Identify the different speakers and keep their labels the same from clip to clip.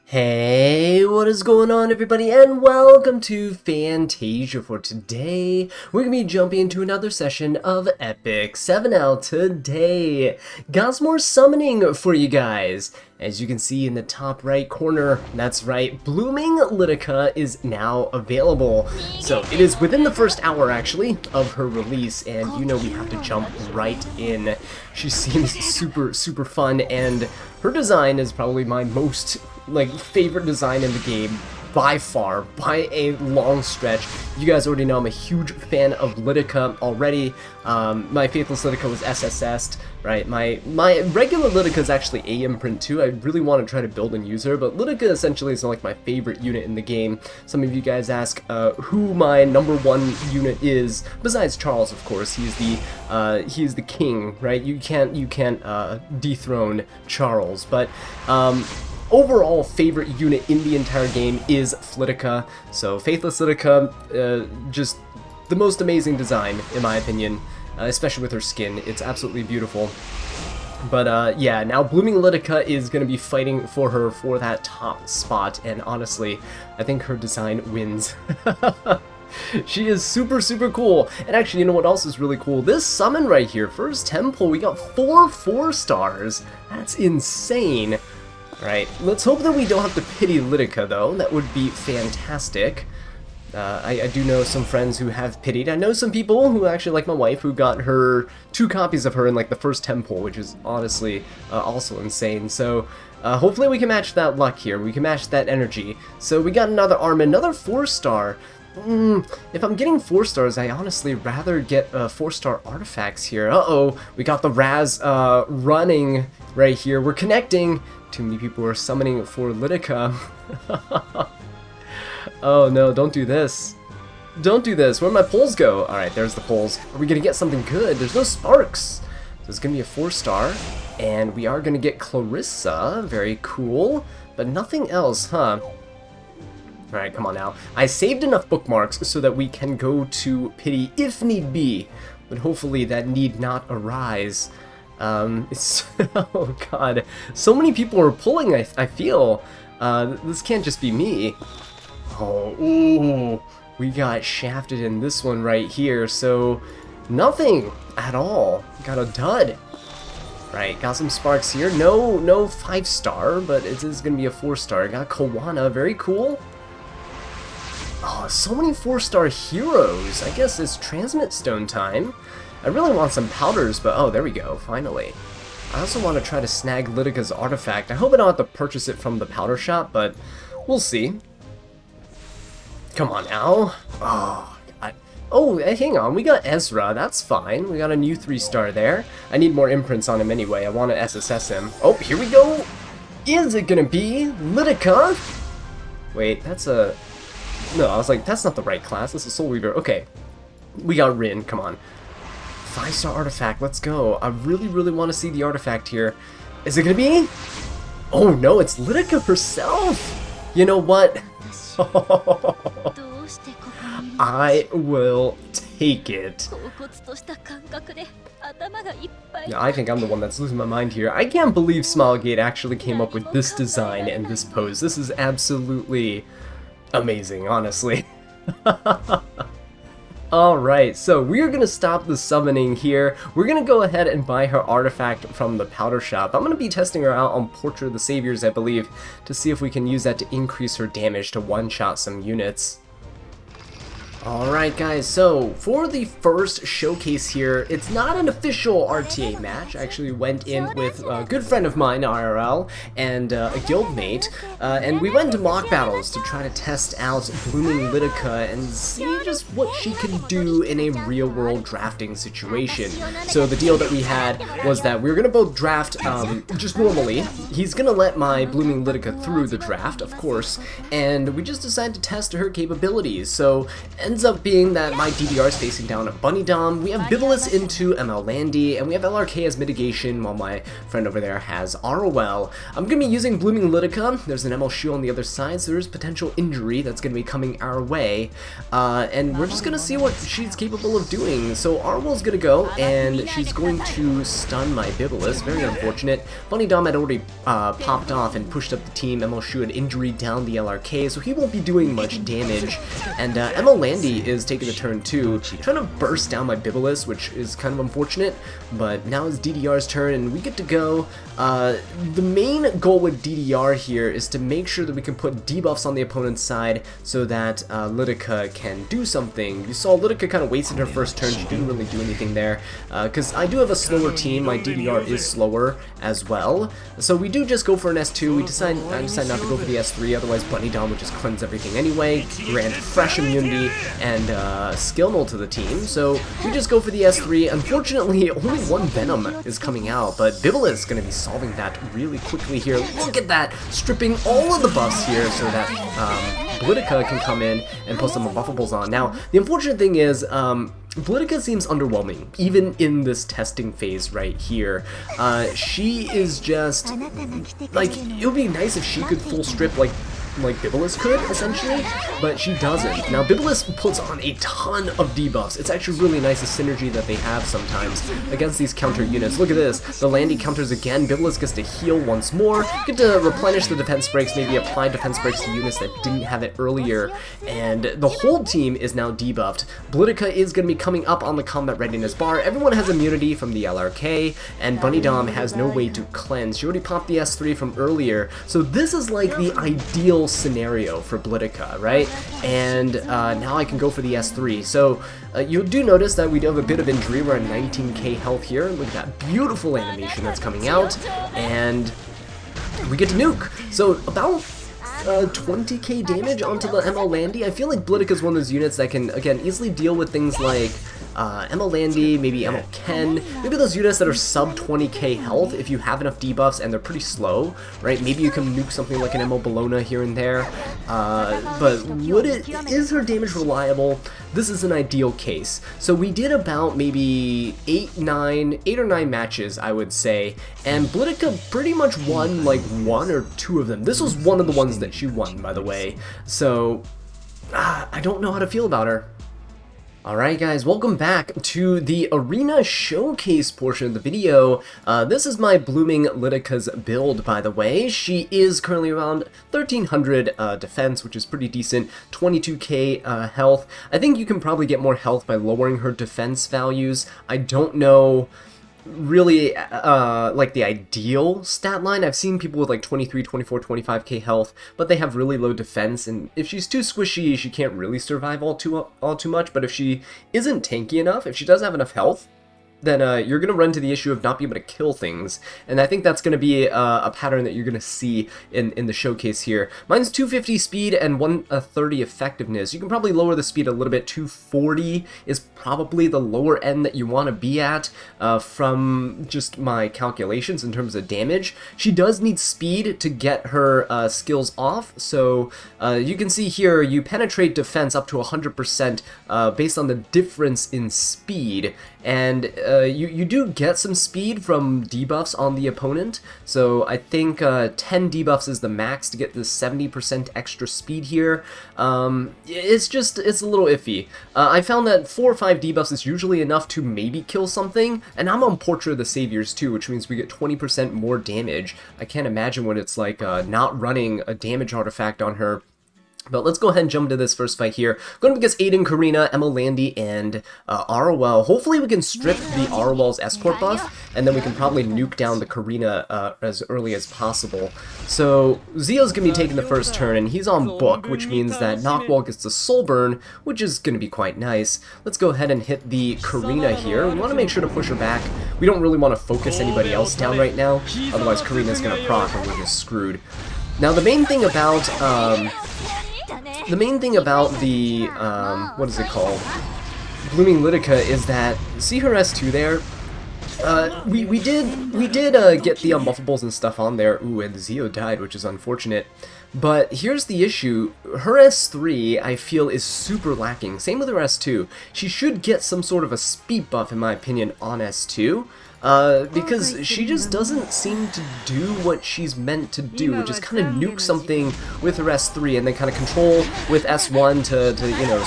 Speaker 1: Hey, what is going on everybody, and welcome to Fantasia. For today, we're going to be jumping into another session of Epic 7L today. Got some more summoning for you guys. As you can see in the top right corner, that's right, Blooming Lidica is now available. So it is within the first hour actually of her release, and you know we have to jump right in. She seems super fun, and her design is probably my most favorite design in the game by far, by a long stretch. You guys already know I'm a huge fan of Lidica already. My Faithless Lidica was SSS'd, right? My regular Lidica is actually A imprint too. I really want to try to build and use her, but Lidica essentially is like my favorite unit in the game. Some of you guys ask who my #1 unit is, besides Charles, of course. He's the king, right? You can't dethrone Charles, but overall favorite unit in the entire game is Lidica. So Faithless Lidica, just the most amazing design in my opinion, especially with her skin. It's absolutely beautiful. But yeah, now Blooming Lidica is going to be fighting for her for that top spot, and honestly, I think her design wins. She is super cool. And actually, you know what else is really cool? This summon right here, first temple, we got 4 stars. That's insane. Right, let's hope that we don't have to pity Lidica though. That would be fantastic. I do know some friends who have pitied. I know some people who actually, like my wife, who got her 2 copies of her in like the first temple, which is honestly also insane. So hopefully we can match that luck here. We can match that energy. So we got another arm, another 4-star. If I'm getting 4 stars, I honestly rather get 4-star artifacts here. Uh-oh, we got the Raz running right here. We're connecting. Too many people are summoning for Lidica. Oh no, don't do this. Don't do this. Where'd my poles go? Alright, there's the poles. Are we gonna get something good? There's no sparks. So it's gonna be a 4-star. And we are gonna get Clarissa. Very cool. But nothing else, huh? Alright, come on now. I saved enough bookmarks so that we can go to pity if need be. But hopefully that need not arise. Oh god, so many people are pulling, I feel. This can't just be me. Oh, ooh, we got shafted in this one right here, so nothing at all. Got a dud. Right, got some sparks here. No 5-star, but it is gonna be a 4-star. Got Kawana, very cool. Oh, so many 4-star heroes. I guess it's Transmit Stone time. I really want some powders, but oh, there we go, finally. I also want to try to snag Lidica's artifact. I hope I don't have to purchase it from the powder shop, but we'll see. Come on now. Oh, God. Oh, hang on, we got Ezra, that's fine. We got a new 3-star there. I need more imprints on him anyway, I want to SSS him. Oh, here we go! Is it gonna be Lidica? Wait, that's a... No, I was like, that's not the right class, that's a Soul Weaver. Okay, we got Rin, come on. 5-star artifact, let's go. I really want to see the artifact here. Is it gonna be? Oh no, it's Lidica herself! You know what? I will take it. Yeah, I think I'm the one that's losing my mind here. I can't believe Smilegate actually came up with this design and this pose. This is absolutely amazing, honestly. Alright, so we're gonna stop the summoning here. We're gonna go ahead and buy her artifact from the powder shop. I'm gonna be testing her out on Portrait of the Saviors, I believe, to see if we can use that to increase her damage to one-shot some units. Alright guys, so for the first showcase here, it's not an official RTA match. I actually went in with a good friend of mine, IRL, and a guildmate, and we went to mock battles to try to test out Blooming Lidica and see just what she can do in a real-world drafting situation. So the deal that we had was that we were going to both draft just normally. He's going to let my Blooming Lidica through the draft, of course, and we just decided to test her capabilities. So, and ends up being that my DDR is facing down a Bunny Dom. We have Bibulus into ML Landy, and we have LRK as mitigation while my friend over there has ROL. I'm going to be using Blooming Lidica. There's an ML Shu on the other side, so there's potential injury that's going to be coming our way. And we're just going to see what she's capable of doing. So ROL's going to go, and she's going to stun my Bibulus. Very unfortunate. Bunny Dom had already popped off and pushed up the team. ML Shu had injury down the LRK, so he won't be doing much damage. And ML Landy is taking the turn too, trying to burst down my Bibulus, which is kind of unfortunate, but now it's DDR's turn and we get to go. The main goal with DDR here is to make sure that we can put debuffs on the opponent's side so that Lidica can do something. You saw Lidica kind of wasted her first turn. She didn't really do anything there, because I do have a slower team. My DDR is slower as well, so we do just go for an S2. I decide not to go for the S3, otherwise Bunny Dom would just cleanse everything anyway, grant fresh immunity and skill null to the team, so we just go for the S3. Unfortunately, only one Venom is coming out, but Bibula is going to be solving that really quickly here. Look at that, stripping all of the buffs here so that Lidica can come in and put some buffables on. Now, the unfortunate thing is, Lidica seems underwhelming, even in this testing phase right here. She is just, like, it would be nice if she could full strip like Bibulus could, essentially, but she doesn't. Now, Bibulus puts on a ton of debuffs. It's actually really nice, the synergy that they have sometimes against these counter units. Look at this. The Landy counters again. Bibulus gets to heal once more, get to replenish the defense breaks, maybe apply defense breaks to units that didn't have it earlier, and the whole team is now debuffed. Lidica is going to be coming up on the combat readiness bar. Everyone has immunity from the LRK, and Bunny Dom has no way to cleanse. She already popped the S3 from earlier, so this is like the ideal scenario for Lidica, right? And now I can go for the S3. So you do notice that we do have a bit of injury. We're at 19k health here. Look at that beautiful animation that's coming out, and we get to nuke. So about 20k damage onto the ML Landy. I feel like Lidica is one of those units that can, again, easily deal with things like ML Landy, maybe ML Ken, maybe those units that are sub 20k health if you have enough debuffs and they're pretty slow, right? Maybe you can nuke something like an ML Bologna here and there, but is her damage reliable? This is an ideal case. So we did about maybe 8 or 9 matches, I would say, and Lidica pretty much won like 1 or 2 of them. This was one of the ones that she won, by the way, so I don't know how to feel about her. Alright guys, welcome back to the Arena Showcase portion of the video. This is my Blooming Lidica's build, by the way. She is currently around 1300 defense, which is pretty decent, 22k health. I think you can probably get more health by lowering her defense values. I don't know really like the ideal stat line. I've seen people with like 23, 24, 25k health, but they have really low defense, and if she's too squishy, she can't really survive all too much. But if she isn't tanky enough, if she does have enough health, then you're going to run into the issue of not being able to kill things, and I think that's going to be a pattern that you're going to see in the showcase here. Mine's 250 speed and 130 effectiveness. You can probably lower the speed a little bit. 240 is probably the lower end that you want to be at from just my calculations in terms of damage. She does need speed to get her skills off, so you can see here you penetrate defense up to 100% based on the difference in speed, and you do get some speed from debuffs on the opponent, so I think 10 debuffs is the max to get the 70% extra speed here. It's a little iffy. I found that 4 or 5 debuffs is usually enough to maybe kill something, and I'm on Portrait of the Saviors too, which means we get 20% more damage. I can't imagine what it's like not running a damage artifact on her. But let's go ahead and jump into this first fight here. Going up against Aiden, Karina, ML Landy, and ROL. Hopefully we can strip the ROL's escort buff, and then we can probably nuke down the Karina as early as possible. So Zio's going to be taking the first turn, and he's on book, which means that Knockwall gets the soul burn, which is going to be quite nice. Let's go ahead and hit the Karina here. We want to make sure to push her back. We don't really want to focus anybody else down right now, otherwise Karina's going to proc and we're just screwed. Now the main thing about the, what is it called, Blooming Lidica is that, see her S2 there? we did get the unbuffables and stuff on there. Ooh, and Zio died, which is unfortunate. But here's the issue. Her S3, I feel, is super lacking. Same with her S2. She should get some sort of a speed buff, in my opinion, on S2. Because she just doesn't seem to do what she's meant to do, which is kind of nuke something with her S3 and then kind of control with S1 to you know,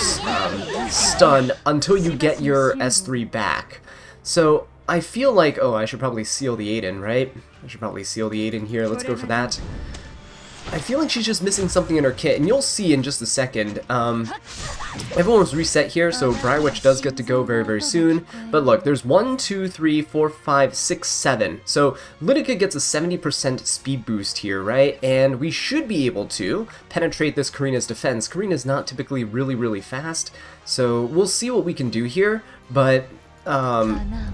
Speaker 1: stun until you get your S3 back. So I feel like, oh, I should probably seal the Aiden, right? I should probably seal the Aiden here. Let's go for that. I feel like she's just missing something in her kit, and you'll see in just a second. Everyone was reset here, so Briarwitch does get to go very, very soon. But look, there's 1, 2, 3, 4, 5, 6, 7. So Lidica gets a 70% speed boost here, right? And we should be able to penetrate this Karina's defense. Karina's not typically really, really fast, so we'll see what we can do here, but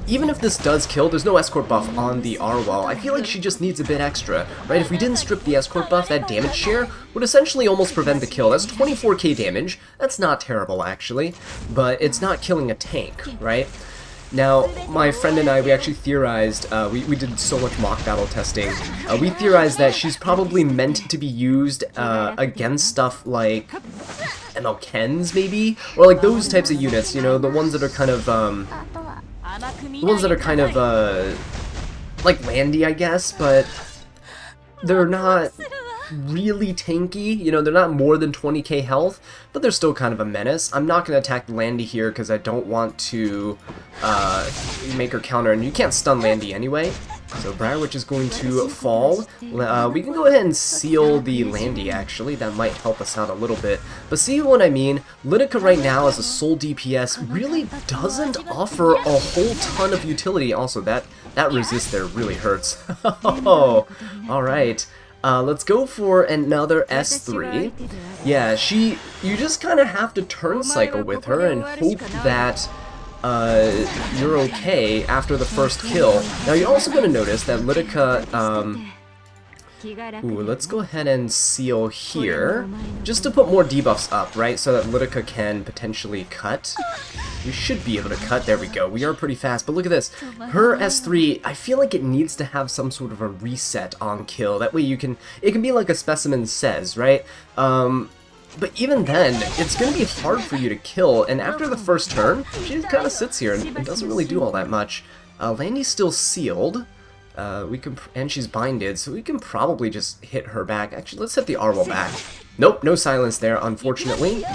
Speaker 1: even if this does kill, there's no escort buff on the Arwell. I feel like she just needs a bit extra, right? If we didn't strip the escort buff, that damage share would essentially almost prevent the kill. That's 24k damage. That's not terrible, actually, but it's not killing a tank, right? Now, my friend and I, we actually theorized, we did so much mock battle testing, we theorized that she's probably meant to be used against stuff like ML Kens, maybe? Or like those types of units, you know, the ones that are kind of, like Landy, I guess, but they're not really tanky, you know, they're not more than 20k health, but they're still kind of a menace. I'm not going to attack Landy here because I don't want to make her counter, and you can't stun Landy anyway. So Briarwitch is going to fall. We can go ahead and seal the Landy, actually. That might help us out a little bit. But see what I mean? Lidica right now as a sole DPS really doesn't offer a whole ton of utility. Also, that resist there really hurts. Oh, alright. Let's go for another S3. Yeah, you just kind of have to turn cycle with her and hope that you're okay after the first kill. Now you're also going to notice that Lidica, ooh, let's go ahead and seal here, just to put more debuffs up, right, so that Lidica can potentially cut. We should be able to cut, there we go, we are pretty fast, but look at this, her S3, I feel like it needs to have some sort of a reset on kill, that way it can be like a specimen says, right, but even then, it's going to be hard for you to kill, and after the first turn, she just kind of sits here and doesn't really do all that much. Landy's still sealed, and she's binded, so we can probably just hit her back. Actually, let's hit the Arwell back. Nope, no silence there, unfortunately.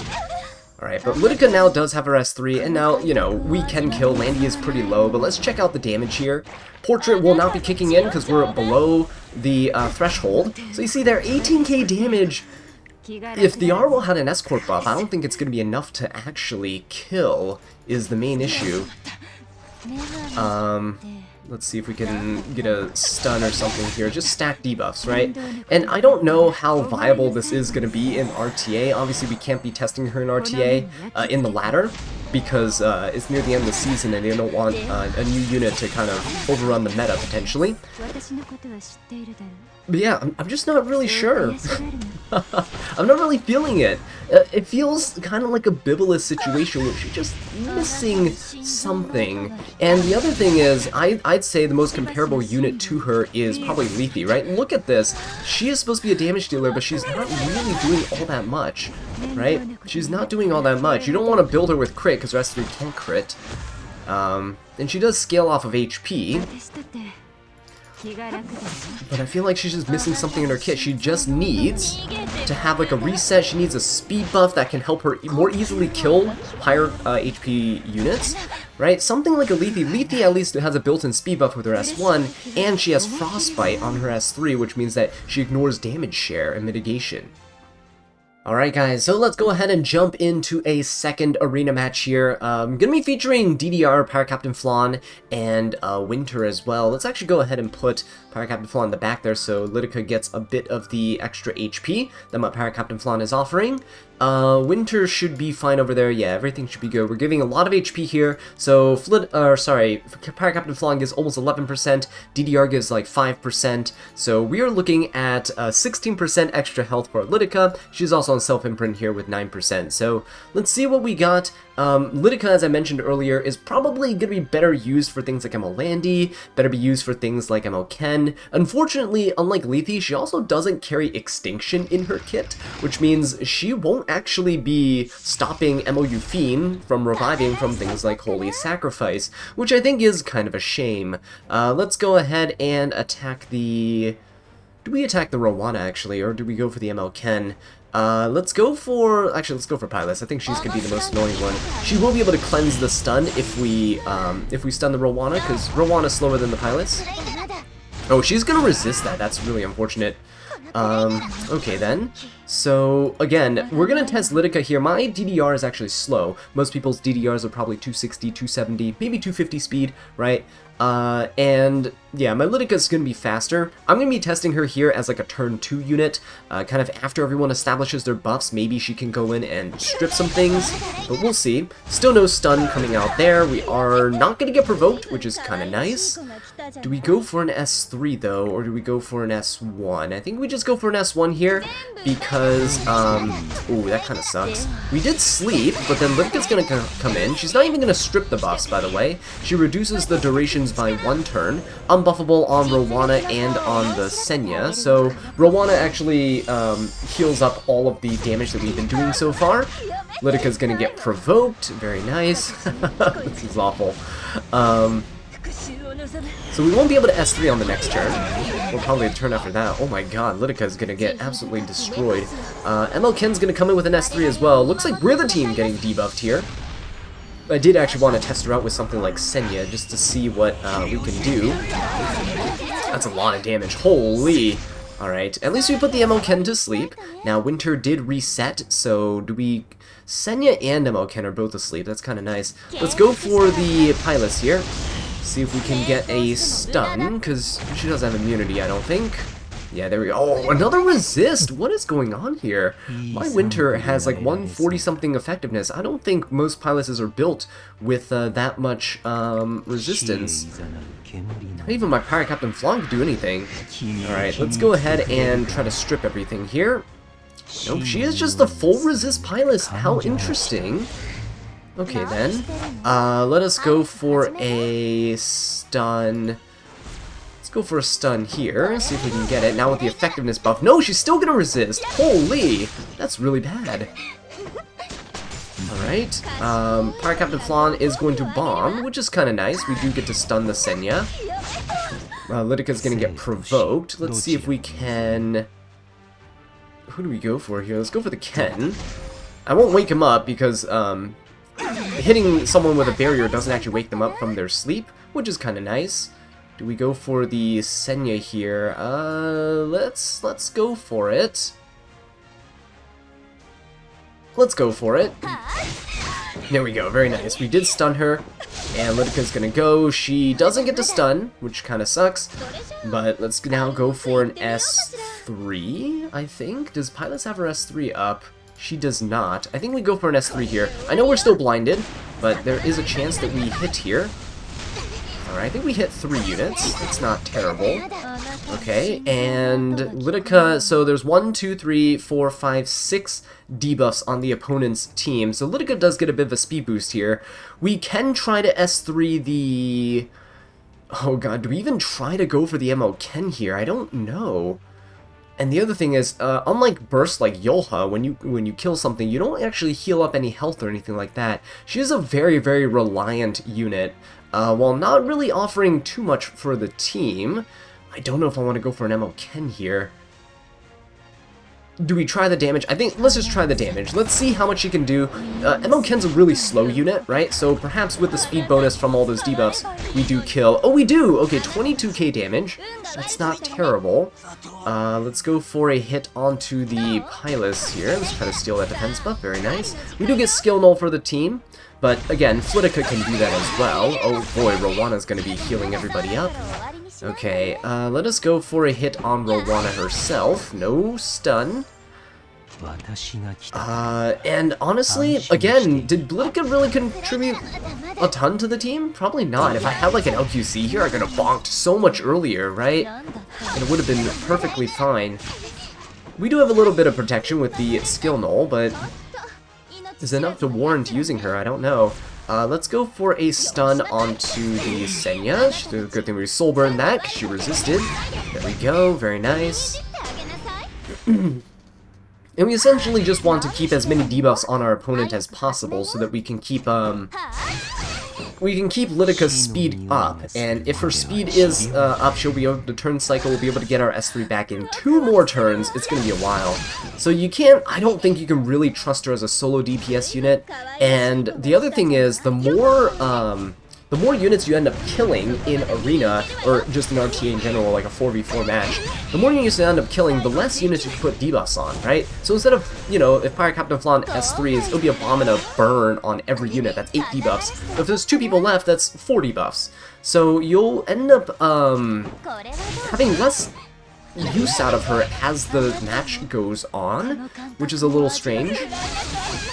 Speaker 1: Alright, but Lidica now does have her S3, and now, you know, we can kill. Landy is pretty low, but let's check out the damage here. Portrait will not be kicking in because we're below the threshold. So you see there, 18k damage. If the Arwell had an escort buff, I don't think it's going to be enough to actually kill, is the main issue. Let's see if we can get a stun or something here. Just stack debuffs, right? And I don't know how viable this is going to be in RTA. Obviously, we can't be testing her in RTA in the ladder, because it's near the end of the season and they don't want a new unit to kind of overrun the meta, potentially. But yeah, I'm just not really sure. I'm not really feeling it. It feels kind of like a Bibulus situation where she's just missing something. And the other thing is, I'd say the most comparable unit to her is probably Lethe, right? Look at this. She is supposed to be a damage dealer, but she's not really doing all that much, right? She's not doing all that much. You don't want to build her with crit, because rest 3 can't crit. And she does scale off of HP. But I feel like she's just missing something in her kit. She just needs to have like a reset. She needs a speed buff that can help her more easily kill higher HP units, right? Something like a Lethe. Lethe at least has a built-in speed buff with her S1, and she has Frostbite on her S3, which means that she ignores damage share and mitigation. Alright guys, so let's go ahead and jump into a second arena match here. Gonna be featuring DDR, Pirate Captain Flan, and Winter as well. Let's actually go ahead and put Pirate Captain Flan in the back there so Lidica gets a bit of the extra HP that my Pirate Captain Flan is offering. Winter should be fine over there. Yeah, everything should be good. We're giving a lot of HP here. So, Pirate Captain Flan gives almost 11%. DDR gives like 5%. So we are looking at 16% extra health for Lidica. She's also also on self-imprint here with 9%. So let's see what we got. Lidica, as I mentioned earlier, is probably going to be better used for things like Landy, better be used for things like Ken. Unfortunately, unlike Lethe, she also doesn't carry Extinction in her kit, which means she won't actually be stopping Fiend from reviving from things like Holy Sacrifice, which I think is kind of a shame. Let's go ahead and attack the... Do we attack the Rowana, actually, or do we go for the Ken? Let's go for... Actually, let's go for Pylus. I think she's going to be the most annoying one. She will be able to cleanse the stun if we stun the Rowana, because Rowana's slower than the Pylus. Oh, she's going to resist that. That's really unfortunate. Okay then. So, again, we're going to test Lidica here. My DDR is actually slow. Most people's DDRs are probably 260, 270, maybe 250 speed, right? And yeah, my Lidica is going to be faster. I'm going to be testing her here as like a turn 2 unit, kind of after everyone establishes their buffs. Maybe she can go in and strip some things, but we'll see. Still no stun coming out there. We are not going to get provoked, which is kind of nice. Do we go for an S3 though, or do we go for an S1? I think we just go for an S1 here, because, ooh, that kind of sucks. We did sleep, but then Lidica's going to come in. She's not even going to strip the buffs, by the way. She reduces the durations by 1 turn, unbuffable on Rowana and on the Senya, so Rowana actually heals up all of the damage that we've been doing so far. Lidica's gonna get provoked, very nice. This is awful. So we won't be able to S3 on the next turn, or probably a turn after that. Oh my god, Lidica's gonna get absolutely destroyed. Ken's gonna come in with an S3 as well. Looks like we're the team getting debuffed here. I did actually want to test her out with something like Senya, just to see what we can do. That's a lot of damage. Holy! Alright, at least we put the Ken to sleep. Now, Winter did reset, so do we... Senya and Ken are both asleep. That's kind of nice. Let's go for the Pylus here. See if we can get a stun, because she doesn't have immunity, I don't think. Yeah, there we go. Oh, another resist! What is going on here? My Winter has like 140-something effectiveness. I don't think most Pyluses are built with that much resistance. Not even my Pirate Captain Flan could do anything. Alright, let's go ahead and try to strip everything here. Nope, she is just a full resist Pylus. How interesting. Okay then. Let us go for a stun. Go for a stun here, see if we can get it. Now with the effectiveness buff. No, she's still gonna resist! Holy! That's really bad. Alright. Pirate Captain Flan is going to bomb, which is kind of nice. We do get to stun the Senya. Lidica's gonna get provoked. Let's see if we can... Who do we go for here? Let's go for the Ken. I won't wake him up because hitting someone with a barrier doesn't actually wake them up from their sleep, which is kind of nice. Do we go for the Senya here? Let's go for it. Let's go for it. There we go, very nice. We did stun her, and Lidica's gonna go. She doesn't get to stun, which kind of sucks, but let's now go for an S3, I think. Does Pylus have her S3 up? She does not. I think we go for an S3 here. I know we're still blinded, but there is a chance that we hit here. Alright, I think we hit 3 units. That's not terrible. Okay, and Lidica, so there's 1, 2, 3, 4, 5, 6 debuffs on the opponent's team. So Lidica does get a bit of a speed boost here. We can try to S3 the... Oh god, do we even try to go for the Ken here? I don't know. And the other thing is, unlike bursts like Yolha, when you kill something, you don't actually heal up any health or anything like that. She is a very, very reliant unit. While not really offering too much for the team, I don't know if I want to go for an Ken here. Do we try the damage? I think, let's just try the damage. Let's see how much she can do. Ken's a really slow unit, right? So perhaps with the speed bonus from all those debuffs, we do kill. Oh, we do! Okay, 22k damage. That's not terrible. Let's go for a hit onto the Pylus here. Let's try to steal that defense buff. Very nice. We do get skill null for the team. But again, Lidica can do that as well. Oh boy, Rowana's going to be healing everybody up. Okay, let us go for a hit on Rowana herself. No stun. And honestly, again, did Lidica really contribute a ton to the team? Probably not. If I had like an LQC here, I could have bonked so much earlier, right? And it would have been perfectly fine. We do have a little bit of protection with the skill null, but is enough to warrant using her? I don't know. Let's go for a stun onto the Senya. Good thing we soul burned that because she resisted. There we go, very nice. And we essentially just want to keep as many debuffs on our opponent as possible so that we can keep Lidica's speed up, and if her speed is up, she'll be able to turn cycle, we'll be able to get our S3 back in 2 more turns. It's gonna be a while. So I don't think you can really trust her as a solo DPS unit, and the other thing is, the more units you end up killing in Arena, or just in RTA in general, like a 4v4 match, the more units you end up killing, the less units you can put debuffs on, right? So instead of, if Pirate Captain Flan S3s, it'll be a bomb and a burn on every unit, that's 8 debuffs. But if there's 2 people left, that's 4 debuffs. So you'll end up having less use out of her as the match goes on, which is a little strange.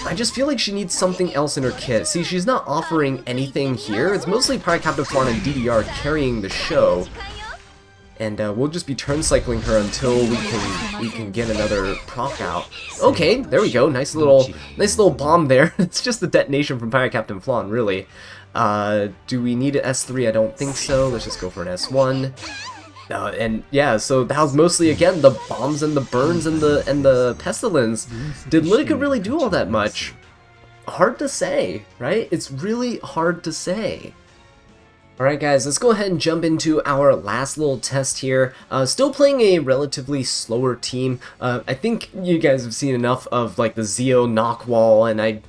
Speaker 1: I just feel like she needs something else in her kit. See, she's not offering anything here. It's mostly Pirate Captain Flan and DDR carrying the show. And we'll just be turn cycling her until we can get another proc out. Okay, there we go. Nice little bomb there. It's just the detonation from Pirate Captain Flan, really. Do we need an S3? I don't think so. Let's just go for an S1. And yeah, so that was mostly, again, the bombs and the burns and the pestilence. Did Lidica really do all that much? Hard to say, right? It's really hard to say. Alright guys, let's go ahead and jump into our last little test here. Still playing a relatively slower team. I think you guys have seen enough of like the Zio knockwall, and I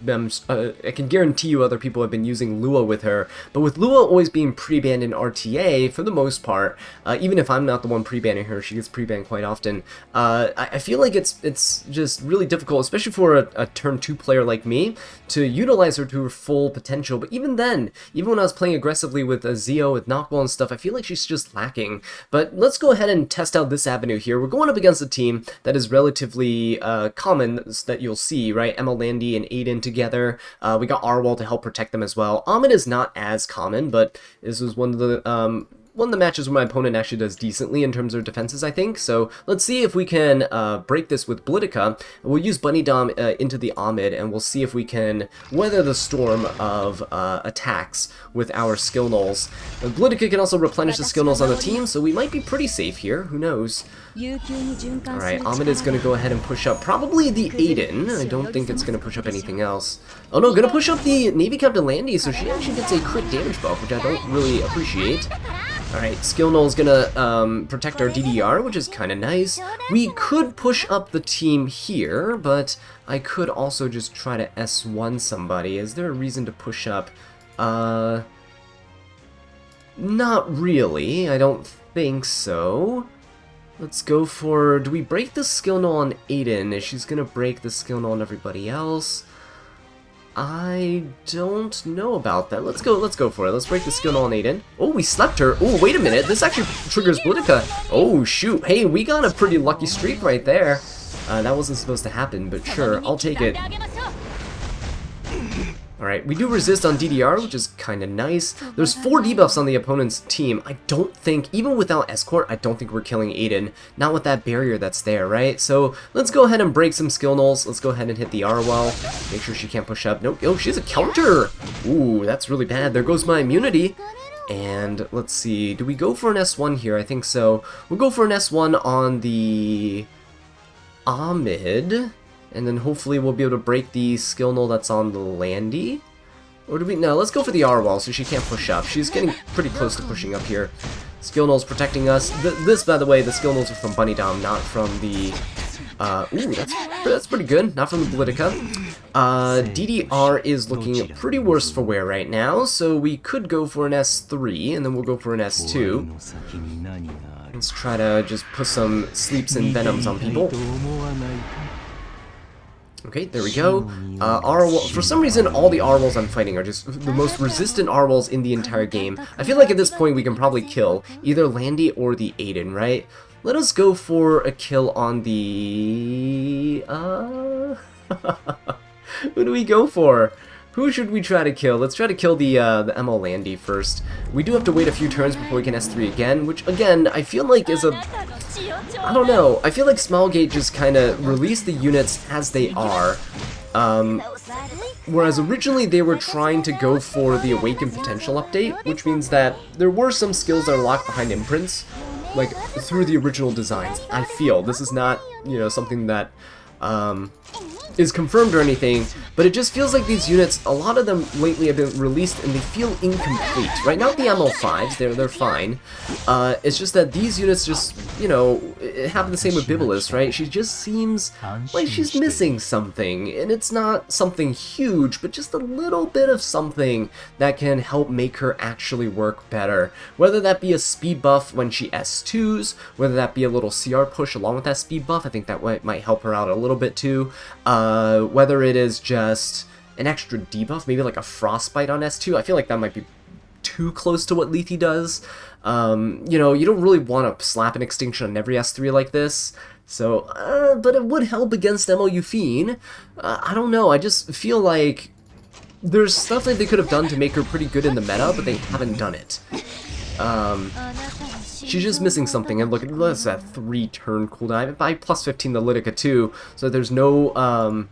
Speaker 1: can guarantee you other people have been using Lua with her. But with Lua always being pre-banned in RTA for the most part, even if I'm not the one pre-banning her, she gets pre-banned quite often. I feel like it's just really difficult, especially for a turn 2 player like me, to utilize her to her full potential. But even then, even when I was playing aggressively with a Zio with knockball and stuff, I feel like she's just lacking. But let's go ahead and test out this avenue here. We're going up against a team that is relatively common that you'll see, right? Emma, Landy, and Aiden together. We got Arwal to help protect them as well. Ahmed is not as common, but this was one of the matches where my opponent actually does decently in terms of defenses, I think. So let's see if we can break this with Lidica. We'll use Bunny Dom into the Ahmed, and we'll see if we can weather the storm of attacks with our skill nulls. Lidica can also replenish the skill nulls on the team, so we might be pretty safe here. Who knows? Alright, Ahmed is going to go ahead and push up probably the Aiden. I don't think it's going to push up anything else. Oh no, going to push up the Navy Captain Landy, so she actually gets a crit damage buff, which I don't really appreciate. Alright, skill null is gonna protect our DDR, which is kind of nice. We could push up the team here, but I could also just try to S1 somebody. Is there a reason to push up? Not really. I don't think so. Let's go for... Do we break the skill null on Aiden? She's gonna break the skill null on everybody else. I don't know about that. Let's go for it. Let's break the skill null on Aiden. Oh, we slept her. Oh, wait a minute. This actually triggers Lidica. Oh, shoot. Hey, we got a pretty lucky streak right there. That wasn't supposed to happen, but sure, I'll take it. Alright, we do resist on DDR, which is kind of nice. There's 4 debuffs on the opponent's team. I don't think, even without Escort, I don't think we're killing Aiden. Not with that barrier that's there, right? So let's go ahead and break some skill nulls. Let's go ahead and hit the Arwell. Make sure she can't push up. Nope. Oh, she has a counter! Ooh, that's really bad. There goes my immunity. And let's see. Do we go for an S1 here? I think so. We'll go for an S1 on the Ahmed. And then hopefully we'll be able to break the skill null that's on the Landy. Or do we... No, let's go for the R-wall so she can't push up. She's getting pretty close to pushing up here. Skill null's protecting us. This, by the way, the skill nulls are from Bunny Dom, not from the... ooh, that's pretty good. Not from the Lidica. DDR is looking pretty worse for wear right now, so we could go for an S3, and then we'll go for an S2. Let's try to just put some sleeps and venoms on people. Okay, there we go. For some reason, all the Arwals I'm fighting are just the most resistant Arwals in the entire game. I feel like at this point we can probably kill either Landy or the Aiden, right? Let us go for a kill on the... Who do we go for? Who should we try to kill? Let's try to kill the ML Landy first. We do have to wait a few turns before we can S3 again, which, again, I feel like is a I don't know, I feel like Smilegate just kind of released the units as they are, whereas originally they were trying to go for the Awakened Potential update, which means that there were some skills that are locked behind imprints, like, through the original designs. I feel. This is not, you know, something that, is confirmed or anything, but it just feels like these units, a lot of them lately have been released and they feel incomplete, right? Not the ML5s, they're fine. It's just that these units just, you know, it happened the same with Bibulus, right? She just seems like she's missing something, and it's not something huge, but just a little bit of something that can help make her actually work better. Whether that be a speed buff when she S2s, whether that be a little CR push along with that speed buff, I think that might help her out a little bit too. Whether it is just an extra debuff, maybe like a Frostbite on S2, I feel like that might be too close to what Lethe does. You know, you don't really want to slap an Extinction on every S3 like this, so, but it would help against MLU Fiend. I don't know, I just feel like there's stuff that they could have done to make her pretty good in the meta, but they haven't done it. She's just missing something, and look at this, that 3-turn cooldown. By plus 15 the Lidica too, so there's no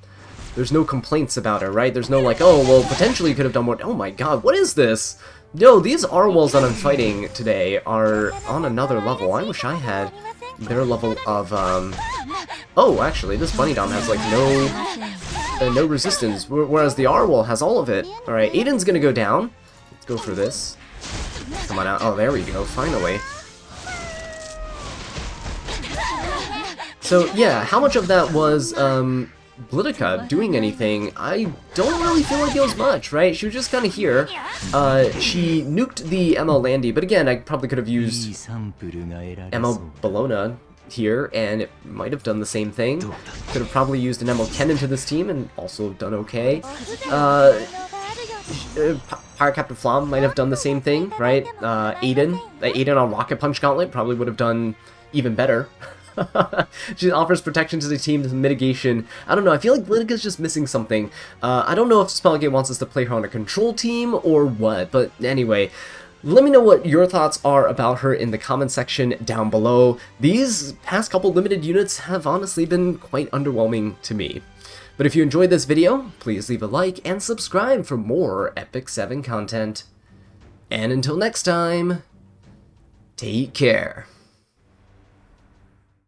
Speaker 1: complaints about her, right? There's no like, oh, well, potentially you could have done more. Oh my god, what is this? No, these R-Wells that I'm fighting today are on another level. I wish I had their level of, oh, actually, this Bunny Dom has, like, no resistance, whereas the R-Well has all of it. Alright, Aiden's gonna go down. Let's go for this. Come on out. Oh, there we go, finally. So, yeah, how much of that was, Lidica doing anything? I don't really feel like it was much, right? She was just kind of here. She nuked the ML Landy, but again, I probably could have used ML Bologna here, and it might have done the same thing. Could have probably used an ML Ken into this team, and also done okay. Pirate Captain Flom might have done the same thing, right? Aiden on Rocket Punch Gauntlet probably would have done even better. She offers protection to the team, to mitigation. I don't know, I feel like Lidica's just missing something. I don't know if Smilegate wants us to play her on a control team or what, but anyway, let me know what your thoughts are about her in the comment section down below. These past couple limited units have honestly been quite underwhelming to me. But if you enjoyed this video, please leave a like and subscribe for more Epic 7 content. And until next time, take care.